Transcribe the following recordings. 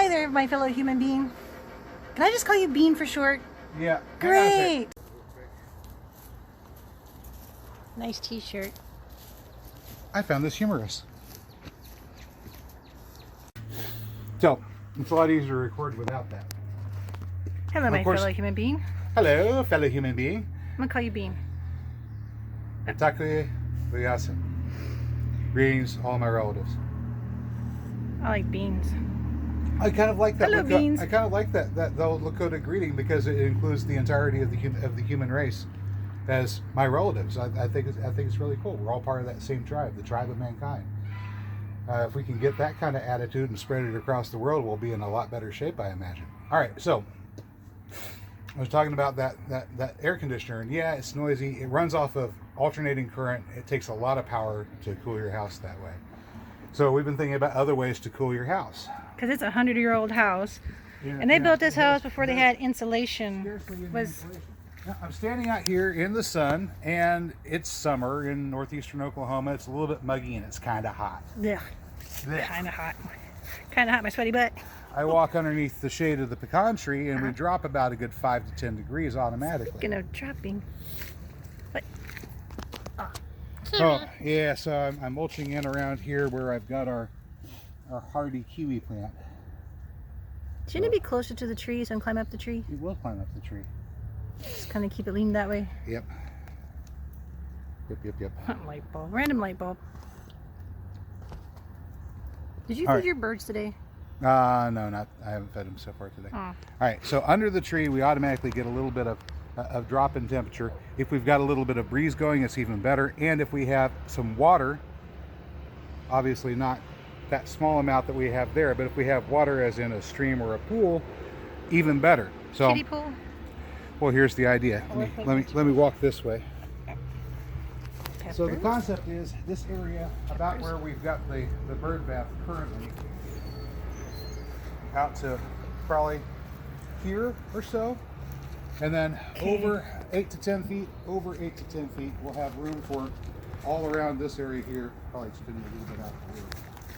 Hi there, my fellow human being. Can I just call you Bean for short? Yeah. Great. Nice t-shirt. I found this humorous. So, it's a lot easier to record without that. Hello, my fellow human being. Hello, fellow human being. I'm gonna call you Bean. Otaku Vyasan. Greetings, all my relatives. I like beans. I kind of like that. Hello, beans. I kind of like that the Lakota greeting because it includes the entirety of the human race as my relatives. I think it's really cool. We're all part of that same tribe, the tribe of mankind. If we can get that kind of attitude and spread it across the world, we'll be in a lot better shape, I imagine. All right, so I was talking about that air conditioner, and yeah, it's noisy. It runs off of alternating current. It takes a lot of power to cool your house that way. So we've been thinking about other ways to cool your house. Because it's a 100-year-old house, and they built this house before they had insulation. Now, I'm standing out here in the sun, and it's summer in northeastern Oklahoma. It's a little bit muggy, and it's kind of hot. Yeah, kind of hot. Kind of hot, my sweaty butt. I walk underneath the shade of the pecan tree, and we drop about a good 5 to 10 degrees automatically. Speaking of dropping. What? Oh, yeah, so I'm mulching in around here where I've got our hardy kiwi plant. Shouldn't it be closer to the trees and climb up the tree? It will climb up the tree. Just kind of keep it leaned that way. Yep. Yep. Light bulb. Random light bulb. Did you All feed right. your birds today? No, I haven't fed them so far today. Oh. All right, so under the tree, we automatically get a little bit of drop in temperature. If we've got a little bit of breeze going, it's even better. And if we have some water, obviously not that small amount that we have there, but if we have water as in a stream or a pool, even better. So, Kiddie pool? well, here's the idea. Let me walk this way. Peppers. So the concept is this area about where we've got the bird bath currently out to probably here or so, and then over 8 to 10 feet, we'll have room for all around this area here. Probably spinning a little bit out the way.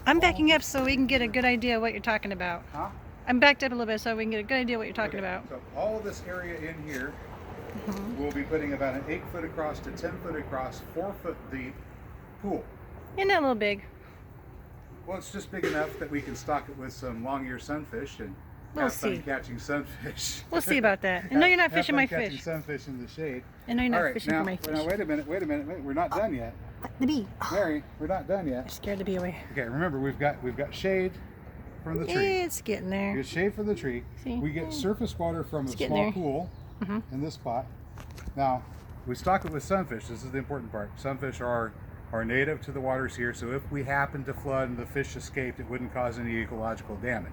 I'm backing up so we can get a good idea of what you're talking about. Huh? I'm backed up a little bit so we can get a good idea what you're talking about. So all of this area in here, we'll be putting about an 8 foot across to 10 foot across, 4 foot deep pool. Isn't that a little big? Well, it's just big enough that we can stock it with some long-ear sunfish and We'll have fun see. catching sunfish. We'll see about that. And no, you're not fishing my Have fun catching fish. sunfish in the shade. And no, you're not All right, fishing now, for my fish. Now, wait a minute. We're not done yet. The bee. Mary, we're not done yet. I scared the bee away. Okay, remember we've got shade from the tree. It's getting there. We get shade from the tree. See? We get surface water from a getting small there. pool in this spot. Now, we stock it with sunfish. This is the important part. Sunfish are native to the waters here, so if we happen to flood and the fish escaped, it wouldn't cause any ecological damage.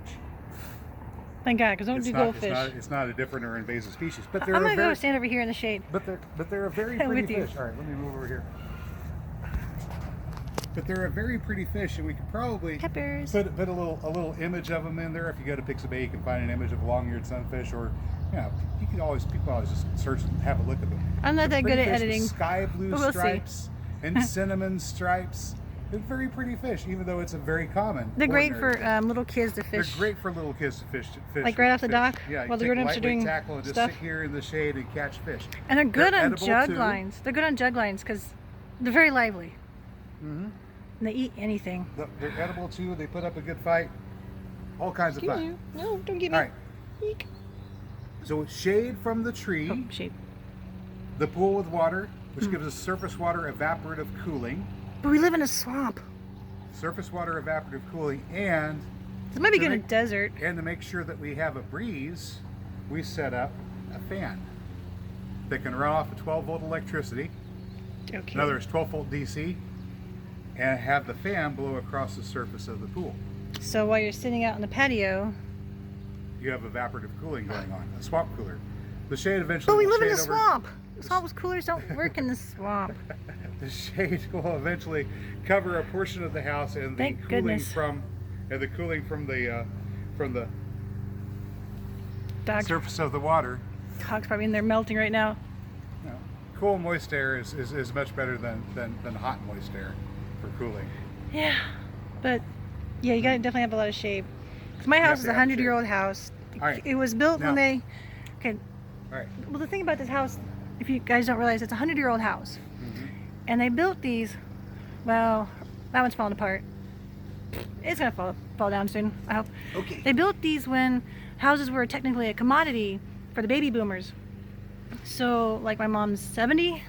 Thank God, because don't do goldfish. It's not a different or invasive species, but they're I'm gonna very, go stand over here in the shade. But they're a very With pretty you. fish. All right, let me move over here. But they're a very pretty fish, and we could probably Peppers. put a little image of them in there. If you go to Pixabay, you can find an image of a long-eared sunfish, or people always just search and have a look at them. I'm not that good at Pretty fish with editing. Sky blue but we'll see. stripes and cinnamon stripes. They're very pretty fish, even though it's a very common. They're great ordinary for fish. little kids to fish. They're great for little kids to fish. Like right off the fish. dock, Yeah, while the you take grown-ups are lightweight doing tackle and just stuff. sit here in the shade and catch fish. And they're good on edible jug too. lines. They're good on jug lines because they're very lively. Mm-hmm. And they eat anything. They're edible too. They put up a good fight. All kinds of Excuse fun. you. No, don't get me. All right. Eek. So shade from the tree, Oh, shade. the pool with water, which gives us surface water evaporative cooling, But we live in a swamp. surface water evaporative cooling, and This might be To good in a make- desert. to make sure that we have a breeze, we set up a fan that can run off of 12-volt electricity. Okay. In other words, 12-volt DC, and have the fan blow across the surface of the pool. So while you're sitting out on the patio, You have evaporative cooling going on, a swamp cooler. The shade eventually. but we will live in a shade over- swamp. Swamp coolers don't work in the swamp. The shade will eventually cover a portion of the house, and the Thank cooling goodness. from the Dog. surface of the water. Dog's probably in there melting right now. You know, cool moist air is much better than hot moist air for cooling. Yeah. But yeah, you gotta definitely have a lot of shade. So my You house have is to a have 100-year-old house. All right. It was built when Now- they. Okay. All right. Well, the thing about this house, if you guys don't realize, it's a 100-year-old house, and they built these. Well, that one's falling apart. It's gonna fall down soon, I hope. Okay. They built these when houses were technically a commodity for the baby boomers. So, like my mom's 70,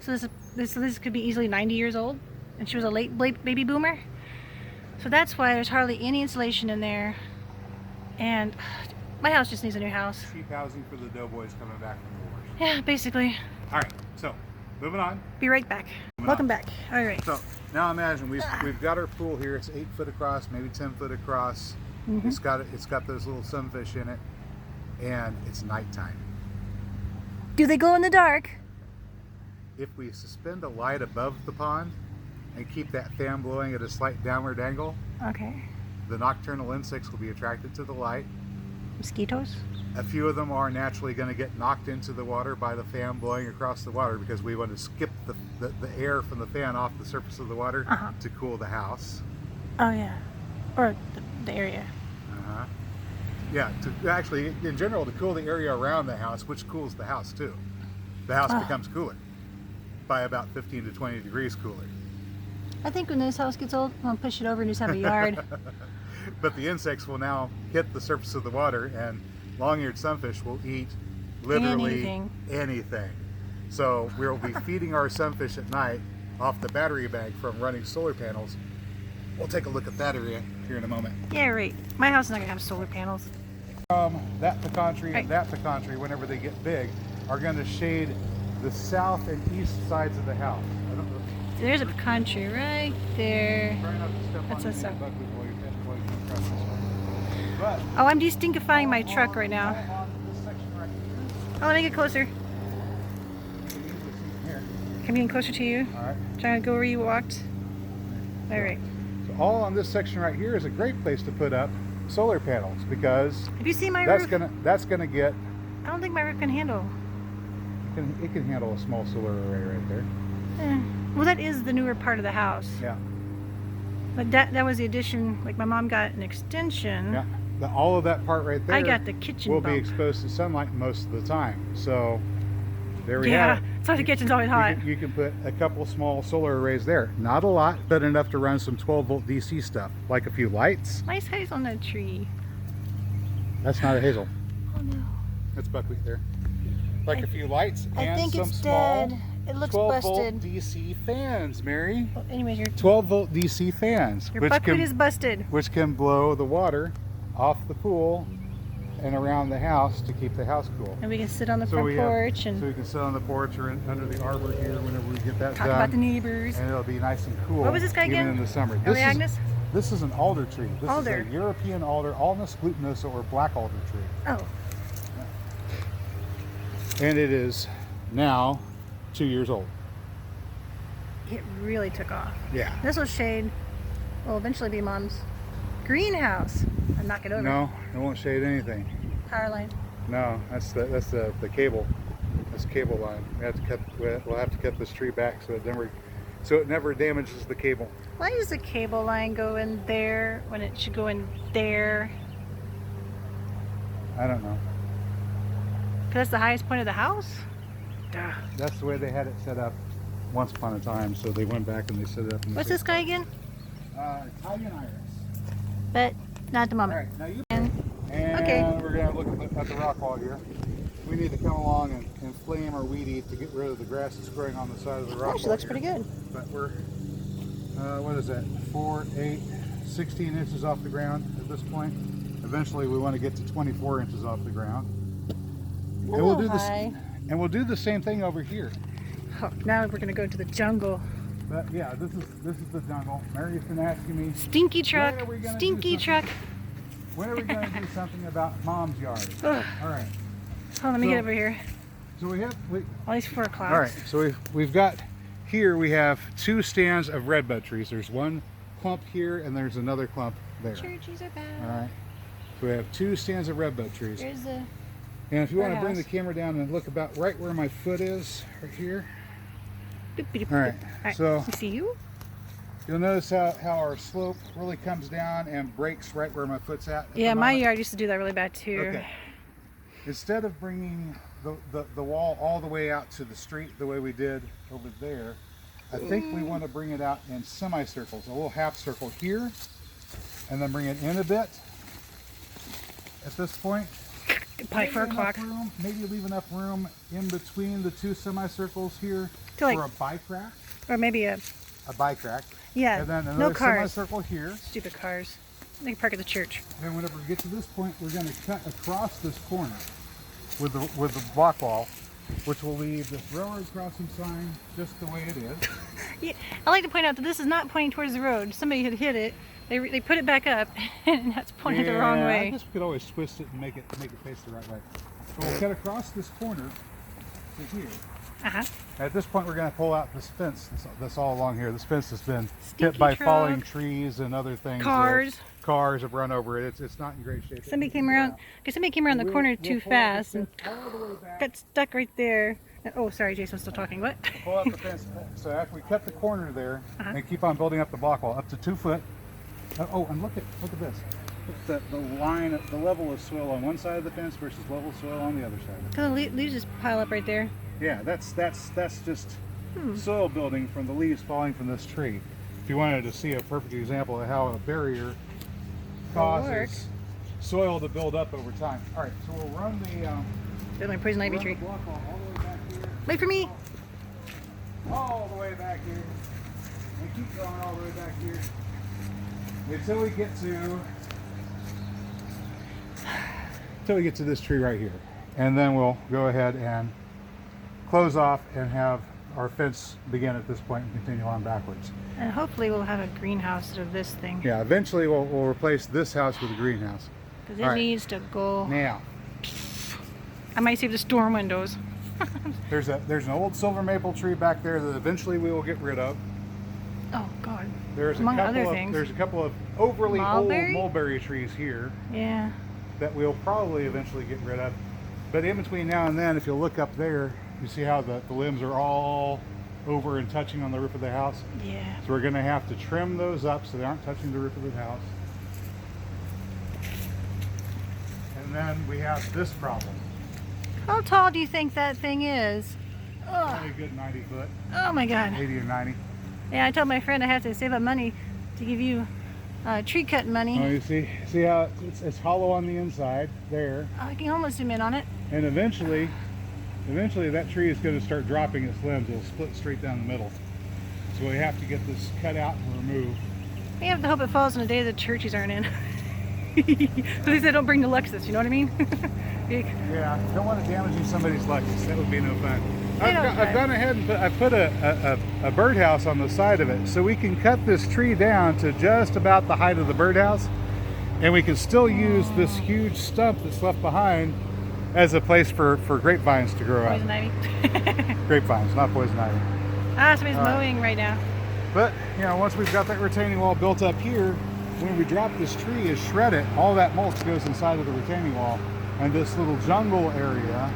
so this could be easily 90 years old, and she was a late baby boomer. So that's why there's hardly any insulation in there, and my house just needs a new house. Cheap housing for the doughboys coming back from the wars. Yeah, basically. All right. So, moving on. Be right back. Welcome back. All right. So now imagine we've got our pool here. It's 8 foot across, maybe 10 foot across. It's got those little sunfish in it, and it's nighttime. Do they glow in the dark? If we suspend a light above the pond and keep that fan blowing at a slight downward angle, Okay. the nocturnal insects will be attracted to the light. Mosquitoes? A few of them are naturally going to get knocked into the water by the fan blowing across the water because we want to skip the air from the fan off the surface of the water to cool the house. Oh yeah. Or the area. Yeah, to actually, in general, to cool the area around the house, which cools the house too. The house becomes cooler by about 15 to 20 degrees cooler. I think when this house gets old, I'll push it over and just have a yard. But the insects will now hit the surface of the water, and long-eared sunfish will eat literally anything. So we'll be feeding our sunfish at night off the battery bank from running solar panels. We'll take a look at that area here in a moment. Yeah, right. My house is not gonna have solar panels. That pecan tree and that pecan tree, whenever they get big, are going to shade the south and east sides of the house. I don't know. So there's a pecan tree right there. Try not to step That's on what's any up. buckwheat while you come across this way. But Oh, I'm destinkifying my truck right now. on this section right here, Oh, let me get closer. you can easily see here. Come getting closer to you. All right. Trying to go where you walked. All right. So all on this section right here is a great place to put up solar panels because Have you seen my that's roof? gonna get I don't think my roof can handle. it can handle a small solar array right there. Well, that is the newer part of the house. Yeah. But that was the addition. Like my mom got an extension. Yeah. All of that part right there I got the kitchen will bump. be exposed to sunlight most of the time. So there we have Yeah, it. so the kitchen's always hot. You can put a couple small solar arrays there. Not a lot, but enough to run some 12-volt DC stuff, like a few lights. Nice hazelnut tree. That's not a hazel. Oh no. That's buckwheat there. Like a few lights I and think some it's small dead. It looks 12-volt busted. DC fans, Mary. Well, anyways, your 12-volt DC fans, buckwheat is busted. which can blow the water off the pool and around the house to keep the house cool. And we can sit on the front porch and so we can sit on the porch or under the arbor here whenever we get that talk done. about the neighbors. And it'll be nice and cool. What was this guy even again? in the summer. Are we Agnes? This is an alder tree. This Alder. is a European alder, Alnus glutinosa or black alder tree. Oh, And it is now 2 years old. it really took off. Yeah. This will shade. Will eventually be Mom's greenhouse. And knock it over. No, it won't shade anything. Power line. No, that's the cable. That's cable line. We'll have to cut this tree back so it never damages the cable. Why does the cable line go in there when it should go in there? I don't know. Because that's the highest point of the house? Duh. That's the way they had it set up once upon a time. So they went back and they set it up. In the What's this guy again? Italian iris. But not at the All moment. right, now you. And And Okay. we're going to look at the rock wall here. We need to come along and flame or weed eat to get rid of the grass that's growing on the side of the rock actually wall looks here. pretty good. But we're, what is that, 4, 8, 16 inches off the ground at this point. Eventually we want to get to 24 inches off the ground. And we'll do this, high. and we'll do the same thing over here. Oh, now we're going to go to the jungle. But yeah, this is the jungle. Mary's been asking me, Stinky truck. When are we gonna do Stinky something? truck. when are we going to do something about Mom's yard? Ugh. All right. Oh, let me So- get over here. So All these 4 o'clock. all right. So we've got here we have 2 stands of redbud trees. There's one clump here and there's another clump there. Churches are bad. All right. So we have 2 stands of redbud trees. There's the. And if you want to bring the house. camera down and look about right where my foot is, right here. Boop, boop, boop, All right. boop. All right. So You see you? You'll notice how our slope really comes down and breaks right where my foot's at Yeah, the my moment. yard used to do that really bad too. Okay. Instead of bringing the wall all the way out to the street the way we did over there, I think we want to bring it out in semicircles, a little half circle here, and then bring it in a bit at this point. Probably 4 o'clock. Maybe leave enough room in between the two semicircles here To, like, for a bike rack. Or maybe a bike rack. Yeah, And then no another cars. semicircle here. Stupid cars. They can park at the church. Then whenever we get to this point, we're going to cut across this corner with the block wall, which will leave this railroad crossing sign just the way it is. Yeah, I like to point out that this is not pointing towards the road. Somebody had hit it. They put it back up, and that's pointed the wrong way. I guess we could always twist it and make it face the right way. So we'll cut across this corner to here. At this point, we're going to pull out this fence that's all along here. This fence has been hit by falling trees and other things. Cars have run over it. It's not in great shape. Somebody came around the corner too fast and got stuck right there. Oh, sorry, Jason's still talking. What? Pull out the fence. So after we cut the corner there, and keep on building up the block wall up to 2 foot. Oh, and look at this. Look at the line, the level of soil on one side of the fence versus level of soil on the other side. The leaves just pile up right there. Yeah, that's just soil building from the leaves falling from this tree. If you wanted to see a perfect example of how a barrier causes soil to build up over time. All right, so we'll run There's my poison ivy tree. block wall all the way back here. Wait for me. All the way back here. And keep going all the way back here. Until we get to this tree right here. And then we'll go ahead and close off and have our fence begin at this point and continue on backwards. And hopefully we'll have a greenhouse out of this thing. Yeah, eventually we'll replace this house with a greenhouse. Because it needs to go. Now, I might save the storm windows. there's an old silver maple tree back there that eventually we will get rid of. Oh God. There's Among other a things. there's a couple of overly Mulberry? old mulberry trees here Yeah. that we'll probably eventually get rid of. But in between now and then, if you look up there, you see how the limbs are all over and touching on the roof of the house. Yeah. So we're going to have to trim those up so they aren't touching the roof of the house. And then we have this problem. How tall do you think that thing is? Probably a good 90 foot, Oh my God. 80 or 90. Yeah, I told my friend I have to save up money to give you tree cut money. Oh, you see how it's hollow on the inside there. I can almost zoom in on it. And eventually that tree is going to start dropping its limbs. It'll split straight down the middle. So we have to get this cut out and removed. We have to hope it falls on a day the churches aren't in. At least they don't bring the Lexus, you know what I mean? Yeah, don't want to damage somebody's Lexus. That would be no fun. don't I've gone ahead and I put a birdhouse on the side of it, so we can cut this tree down to just about the height of the birdhouse, and we can still use this huge stump that's left behind as a place for grapevines to grow up. Poison ivy. Grapevines, not poison ivy. Somebody's mowing right now. But, once we've got that retaining wall built up here, when we drop this tree and shred it, all that mulch goes inside of the retaining wall, and this little jungle area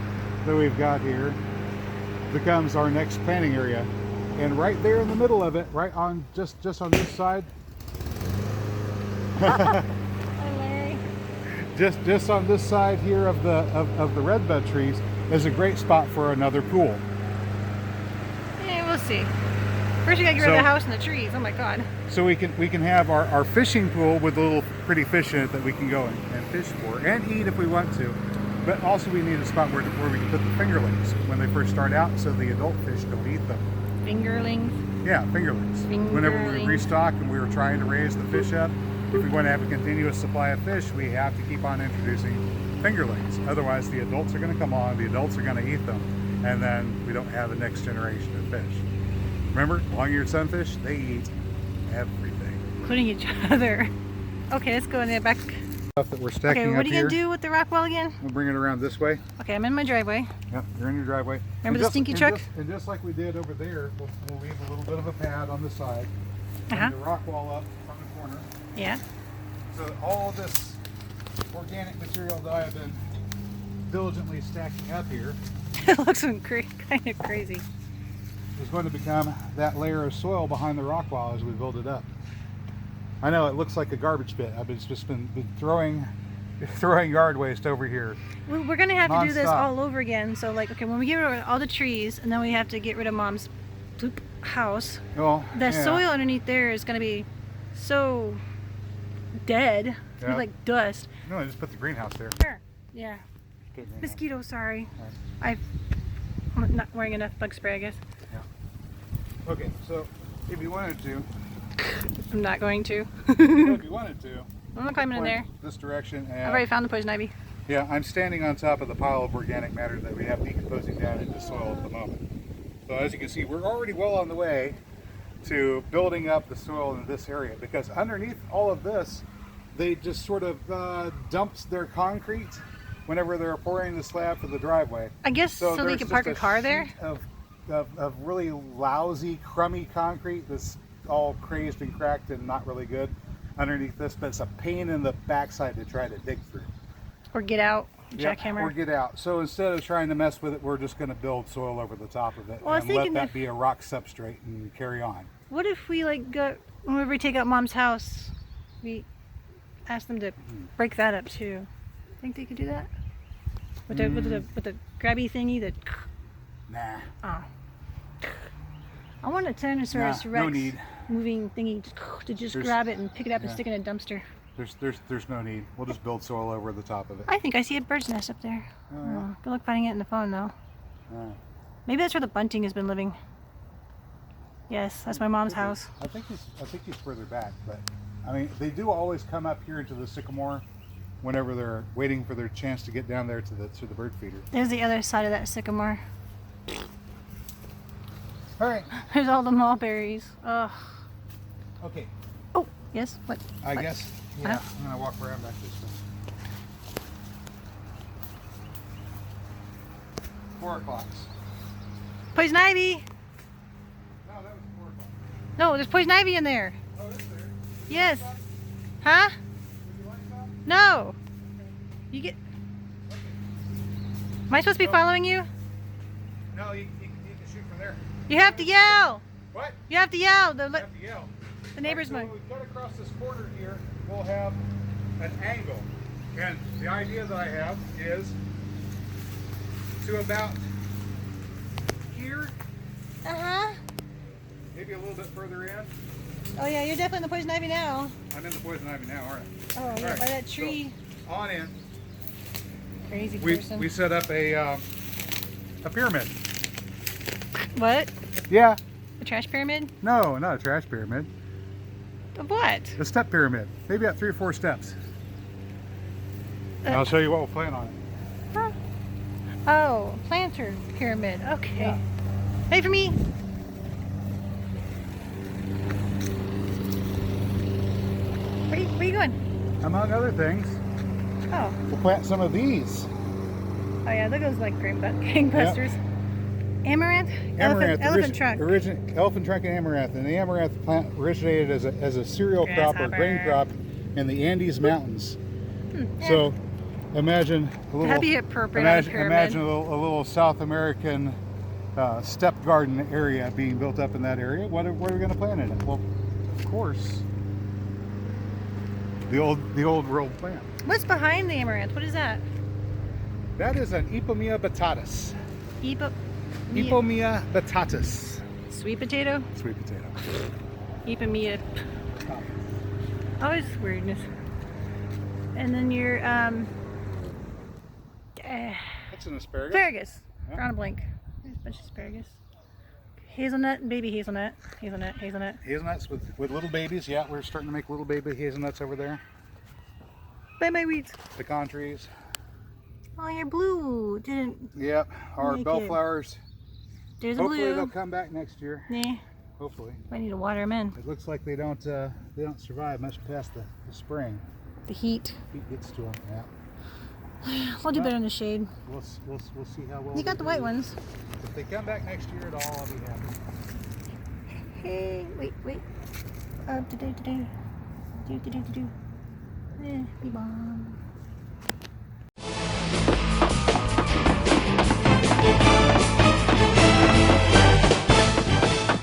that we've got here becomes our next planting area. And right there in the middle of it, right on just on this side, Hi, Larry. just on this side here of the redbud trees is a great spot for another pool. Yeah, we'll see. First we gotta get rid of the house and the trees. Oh my God. So we can have our fishing pool with a little pretty fish in it that we can go and fish for and eat if we want to. But also we need a spot where we can put the fingerlings when they first start out so the adult fish don't eat them. Fingerlings? Yeah, fingerlings. Whenever we restock and we were trying to raise the fish up, if we want to have a continuous supply of fish, we have to keep on introducing fingerlings. Otherwise the adults are going to come on, the adults are going to eat them, and then we don't have the next generation of fish. Remember, long-eared sunfish, they eat everything. Including each other. Okay, let's go in the back. Stuff that we're stacking Okay, up what are you here. gonna do with the rock wall again? We'll bring it around this way. Okay, I'm in my driveway. Yep, you're in your driveway. Remember the stinky truck? And just like we did over there, we'll leave a little bit of a pad on the side. Bring the rock wall up from the corner. Yeah. So that all this organic material that I have been diligently stacking up here It looks kind of crazy. is going to become that layer of soil behind the rock wall as we build it up. I know it looks like a garbage pit. I've just been throwing yard waste over here. We're gonna have to do this Non-stop. all over again. So like, okay, when we get rid of all the trees, and then we have to get rid of Mom's poop house, Well, the yeah. soil underneath there is gonna be so dead. It's gonna be Yeah. like dust. No, I just put the greenhouse there. Sure. Yeah. Put the greenhouse. Mosquito, sorry. Right. I'm not wearing enough bug spray, I guess. Okay, so if you wanted to, I'm not going to. if you wanted to, I'm not climbing in there. this direction, and I've already found the poison ivy. yeah, I'm standing on top of the pile of organic matter that we have decomposing down into soil at the moment. So as you can see, we're already well on the way to building up the soil in this area, because underneath all of this, they just sort of dumped their concrete whenever they're pouring the slab for the driveway. I guess so they there's can just park a car there. sheet of really lousy, crummy concrete that's all crazed and cracked and not really good underneath this, but it's a pain in the backside to try to dig through. Or get out, Yep, jackhammer. or get out. So instead of trying to mess with it, we're just going to build soil over the top of it Well, I was and let thinking that if- be a rock substrate and carry on. What if we like go whenever we take out Mom's house, we ask them to break that up too? Think they could do that? With the grabby thingy that Nah, oh. I want a Tyrannosaurus Nah, Rex no need. moving thingy to just There's- grab it and pick it up and yeah. stick it in a dumpster. there's no need. We'll just build soil over the top of it. I think I see a bird's nest up there. Oh, yeah. Oh, good luck finding it in the phone though. Alright. Maybe that's where the bunting has been living. Yes, that's my mom's house. I think he's further back, but I mean, they do always come up here into the sycamore whenever they're waiting for their chance to get down there to the bird feeder. There's the other side of that sycamore. All right. There's all the mulberries. Ugh. Okay. Oh, yes. What? I What? guess. Yeah. Huh? I'm gonna walk around back this way. 4 o'clock. Poison ivy. No, that was 4 o'clock. No, there's poison ivy in there. Oh, is there? Yes. Huh? Would you like some? No. You get. Am I supposed to be following you? No, you can shoot from there. You have to yell. What? You have to yell. You have to yell. The neighbor's So mic. when we cut across this border here, we'll have an angle. And the idea that I have is to about here, Uh-huh. maybe a little bit further in. Oh yeah, you're definitely in the poison ivy now. I'm in the poison ivy now, aren't I? Oh yeah, Alright, by that tree. So, on in. Crazy We person. set up a pyramid. What? Yeah. A trash pyramid? No, not a trash pyramid. Of what? A step pyramid. Maybe about 3 or 4 steps. And I'll show you what we'll plan on. Huh? Oh, planter pyramid. Okay. Yeah. Wait for me. Where you going? Among other things, Oh. we'll plant some of these. Oh yeah, look at those like gangbusters. Amaranth? Amaranth, Elephant trunk. Elephant trunk and amaranth. And the amaranth plant originated as a cereal crop or grain crop in the Andes Mountains. Yeah. So imagine a little, That'd be appropriate on a pyramid. imagine a little South American step garden area being built up in that area. What are we going to plant in it? Well, of course, the old world plant. What's behind the amaranth? What is that? That is an Ipomea batatas. Ipomea batatas. Sweet potato? Sweet potato. Ipomea. Always weirdness. And then your That's an asparagus. asparagus. Yeah. Drawing a blank. There's a bunch of asparagus. Hazelnut and baby hazelnut. Hazelnut. Hazelnuts with little babies. Yeah, we're starting to make little baby hazelnuts over there. Buy my weeds. Pecan trees. Oh, you're blue. Didn't. Yep, our Make it. bellflowers. There's a Hopefully blue. they'll come back next year. Nah. Hopefully. I need to water them in. It looks like they don't survive much past the spring. The heat. Heat gets to them. Yeah. I'll do better in the shade. We'll see how well. You got they the white do. ones. If they come back next year at all, I'll be happy. Hey, wait. Today. Do. Be bomb.